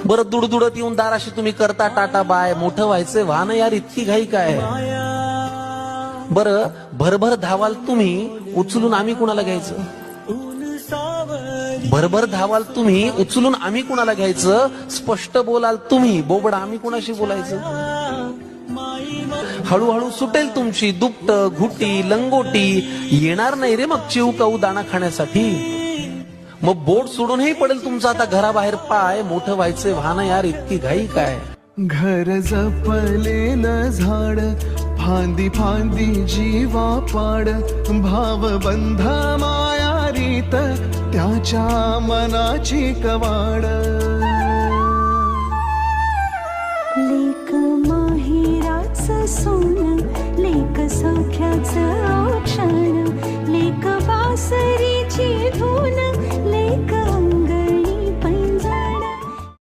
बरं दुडदुडत येऊन दाराशी तुम्ही करता टाटा बाय, मोठं व्हायचंय वाहन यार, इतकी घाई काय? बरं भरभर धावाल तुम्ही, उचलून आम्ही कुणाला घ्यायचं? भरभर धावाल तुम्ही, उचलून आम्ही कुणाला घ्यायचं? स्पष्ट बोलाल तुम्ही, बोबडा आम्ही कुणाशी बोलायचं? हळूहळू सुटेल तुमची दुपट, घुटी, लंगोटी, येणार नाही रे मग चिव काऊ दाणा खाण्यासाठी. मग बोट सोडूनही पडेल तुमचा आता घराबाहेर पाय, मोठं व्हायचंय वाहन यार, इतकी घाई काय? घर जपलेलं झाड, फांदी फांदी जीवा पाड, भावबंध माया रीत त्याच्या मनाची कवाड.